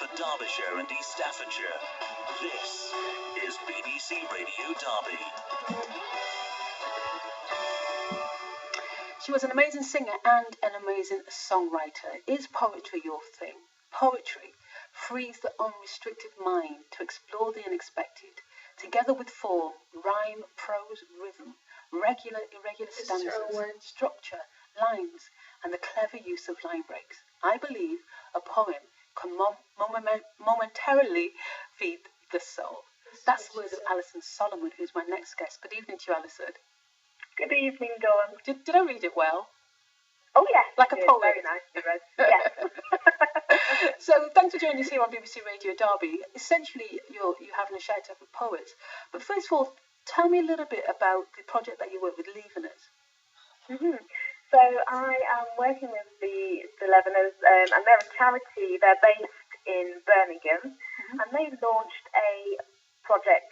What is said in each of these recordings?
for Derbyshire and East Staffordshire. This is BBC Radio Derby. She was an amazing singer and an amazing songwriter. Is poetry your thing? Poetry frees the unrestricted mind to explore the unexpected, together with form, rhyme, prose, rhythm, regular, irregular stanzas, structure, lines, and the clever use of line breaks. I believe a poem can momentarily feed the soul. That's the words of Alison Solomon, who's my next guest. Good evening to you, Alison. Good evening, Dawn. Did I read it well? Oh, yes. Like a poet. Very nicely read. Yes. So, thanks for joining us here on BBC Radio Derby. Essentially, you're having a shout out for poets. But first of all, tell me a little bit about the project that you work with, Leaveners. Mm-hmm. So, I am working with the Leaveners, and they're a charity. They're based in Birmingham, and they launched a project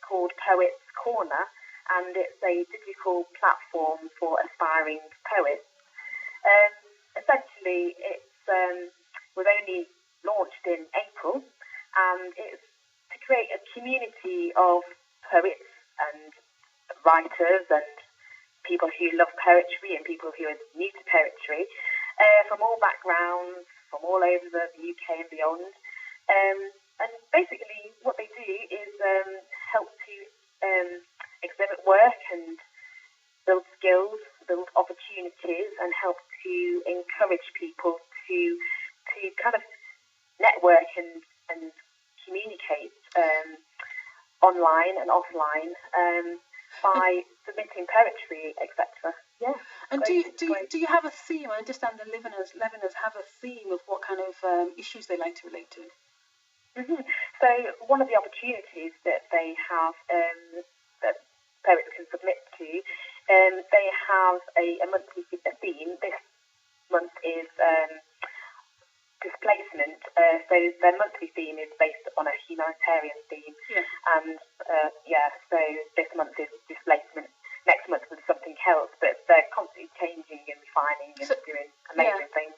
called Poets Corner, and it's a digital platform for aspiring poets. Essentially, it's was only launched in April, and it's to create a community of poets and writers and people who love poetry and people who are new to poetry, from all backgrounds, from all over the UK and beyond. And basically, what they do is help to exhibit work and build skills, build opportunities, and help to encourage people to kind of network and communicate online and offline by submitting poetry, etc. Yeah. And do you have a theme? I understand the Leaveners have a theme of what kind of issues they like to relate to. Mm-hmm. So one of the opportunities that they have that poets can submit to, they have a monthly theme. This month is displacement. So their monthly theme is based on a humanitarian theme. Yeah. And so this month is displacement. Next month was something else, but they're constantly changing and refining and doing amazing things.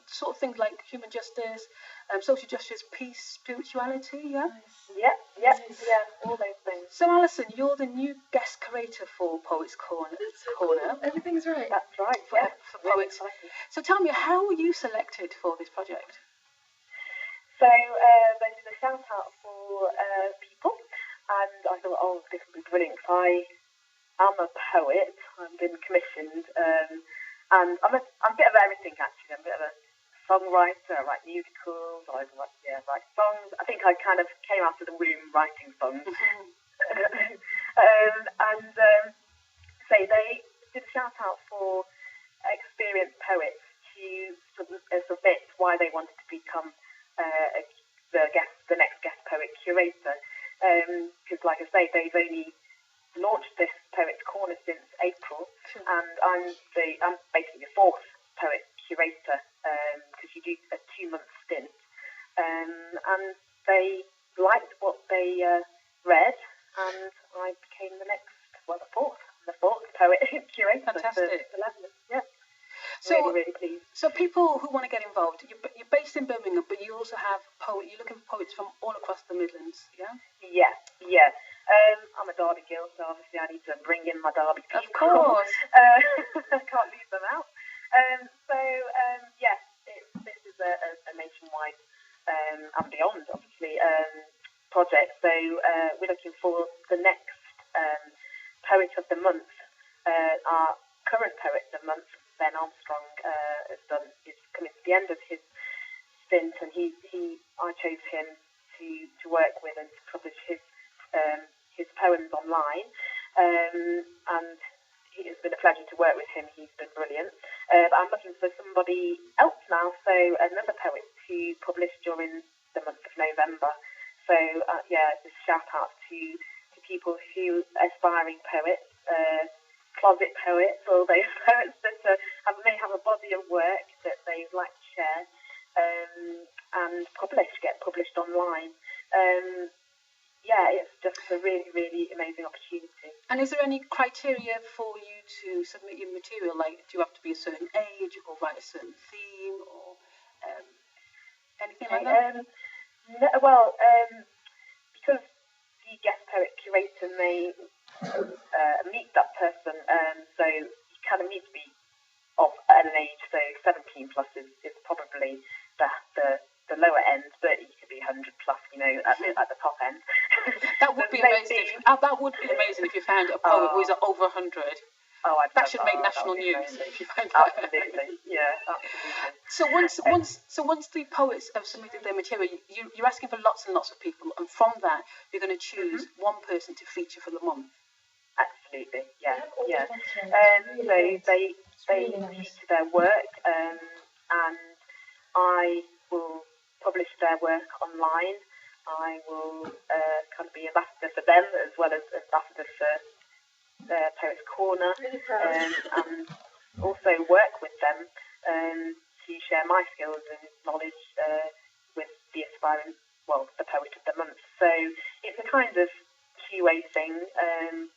Sort of things like human justice, social justice, peace, spirituality. Yeah. All those things. So, Alison, you're the new guest curator for Poets Corner. Cool. Everything's right. That's right. For poets. So, tell me, how were you selected for this project? So, they did a shout out for people, and I thought, oh, this would be brilliant. I'm a poet. I've been commissioned, and I'm a bit of everything actually. I'm a bit of a songwriter. I write musicals. I write songs. I think I kind of came out of the womb writing songs. So they did a shout out for experienced poets to submit why they wanted to become the next guest poet curator. Because, like I say, they've only launched this Poets Corner since April, and I'm basically the fourth poet curator, because you do a 2-month stint, and they liked what they read, and I became the fourth poet curator. Fantastic. For Leaveners. Yeah. So, really pleased. So people who want to get involved, you're based in Birmingham, but you also have you're looking for poets from all across the Midlands, yeah? Yeah. I'm a Derby girl, so obviously I need to bring in my Derby people. Of course. Can't leave them out. This is a nationwide and beyond, obviously, project. So we're looking for the next poet of the month. Our current poet of the month, Ben Armstrong, is coming to the end of his stint, and I chose him to work with and to publish his poems online, and it's been a pleasure to work with him. He's been brilliant. But I'm looking for somebody else now, so another poet to publish during the month of November. So just shout out to people who aspiring poets, closet poets, or those poets that may have a body of work that they'd like to share and get published online. It's just a really, really amazing opportunity. And is there any criteria for you to submit your material? Like, do you have to be a certain age or write a certain theme? Or Anything like that? No, well, because the guest poet curator may meet that person, so you kind of need to be of an age, so 17 plus is probably the lower end, but you could be 100 plus, at the top end. That would be amazing. That would be amazing if you found a poet who is over 100. Oh, that should make national news if you find that. Absolutely, yeah, absolutely. So once the poets have submitted their material, you're asking for lots and lots of people, and from that you're going to choose one person to feature for the month. Absolutely, yeah. So they feature their work, and I will publish their work online. I will kind of be ambassador for them as well as ambassador for Poets Corner, and also work with them to share my skills and knowledge with the the poet of the month. So it's a kind of two-way thing,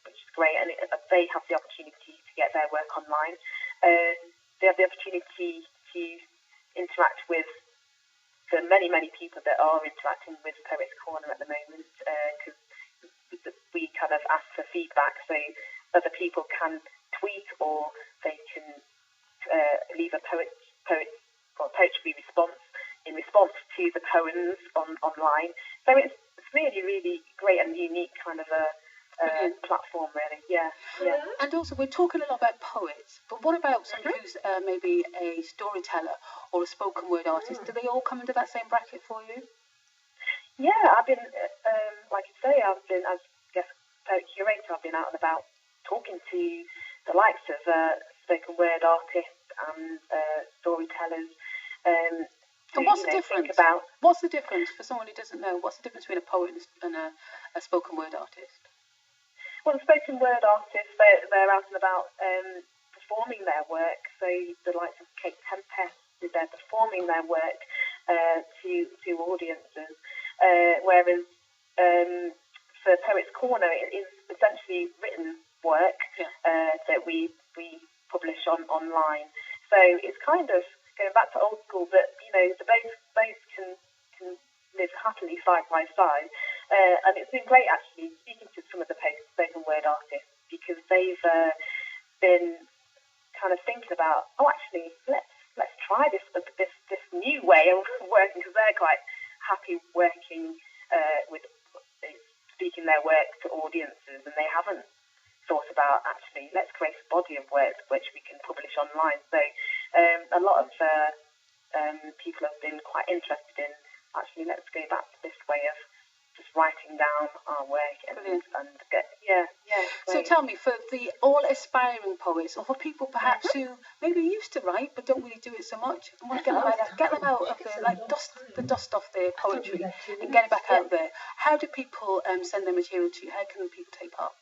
which is great, and they have the opportunity to get their work online. They have the opportunity to interact with the many, many people that are interacting with Poets Corner at the moment, because we kind of ask for feedback, so other people can tweet or they can leave a poetry response in response to the poems online. So it's really, really great and unique kind of a platform, really. Yeah. And also, we're talking a lot about poets, but what about somebody who's maybe a storyteller or a spoken word artist? Do they all come into that same bracket for you? Yeah, I've been, like I say, as guest poet curator, I've been out and about talking to the likes of spoken word artists and storytellers. And what's the difference? What's the difference for someone who doesn't know? What's the difference between a poet and a spoken word artist? Well, the spoken word artists, they're out and about performing their work. So the likes of Kate Tempest, they're performing their work to audiences. Whereas for Poets Corner, it is essentially written work that we publish online. So it's kind of going back to old school, but the both can live happily side by side. And it's been great actually speaking to some of the spoken word artists, because they've been kind of thinking about, actually let's try this new way of working, because they're quite happy working with speaking their work to audiences, and they haven't thought about actually let's create a body of work which we can publish online. So a lot of people have been quite interested in actually let's go back to this way of just writing down our work and get So tell me, for the all aspiring poets, or for people perhaps who maybe used to write but don't really do it so much, and want to get them out of dust the dust off their poetry and get it back out there, how do people send their material to you? How can people take part?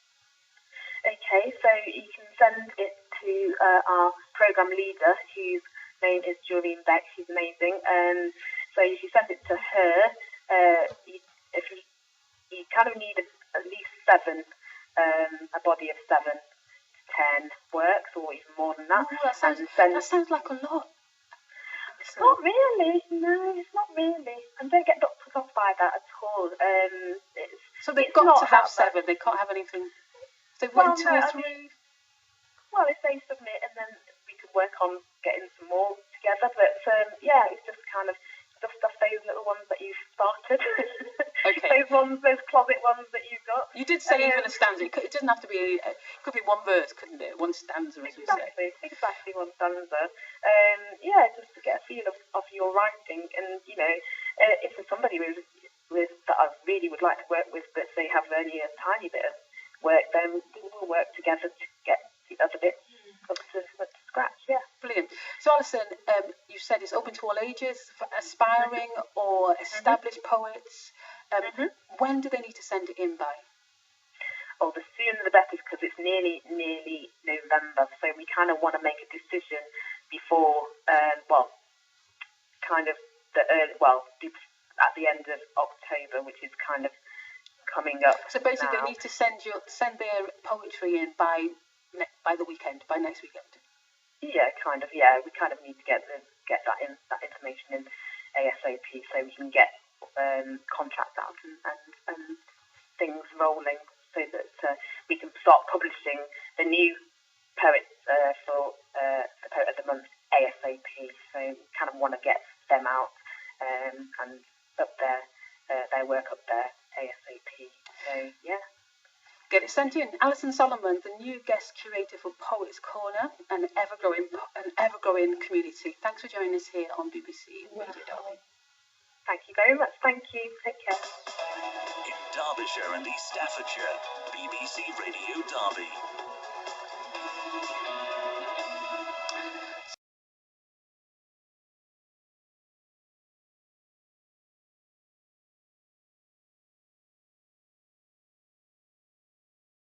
Okay, so you can send it to our programme leader, whose name is Julian Beck. She's amazing. So if you send it to her, you kind of need at least 7, a body of 7 to 10 works, or even more than that. Oh, that sounds like a lot. It's not really. No, it's not really. And don't get put off by that at all. So they've got to have 7. They can't have anything. They've got 2 or 3. Well, if they submit, and then we could work on getting some more together. But it's just kind of dust off those little ones that you've started. Okay. those closet ones that you've got. You did say even a stanza. It doesn't have to be. It could be one verse, couldn't it? One stanza, as you say. Exactly, one stanza. Just to get a feel of your writing, and if there's somebody with that I really would like to work with, but they have only a tiny bit of work, then we'll work together to get the other bits up to scratch. Yeah. Brilliant. So Alison, you said it's open to all ages, for aspiring or established poets. When do they need to send it in by? Oh, the sooner the better, because it's nearly November, so we kind of want to make a decision before, at the end of October, which is kind of coming up. So basically, now. They need to send their poetry in by the weekend, by next weekend. Yeah, kind of. Yeah, we kind of need to get that information in ASAP. So month ASAP. So kind of want to get them out and up their work up there ASAP. So yeah. Get it sent in. Alison Solomon, the new guest curator for Poets Corner, an ever-growing community. Thanks for joining us here on BBC Radio Derby. Thank you very much. Thank you. Take care. In Derbyshire and East Staffordshire, BBC Radio Derby.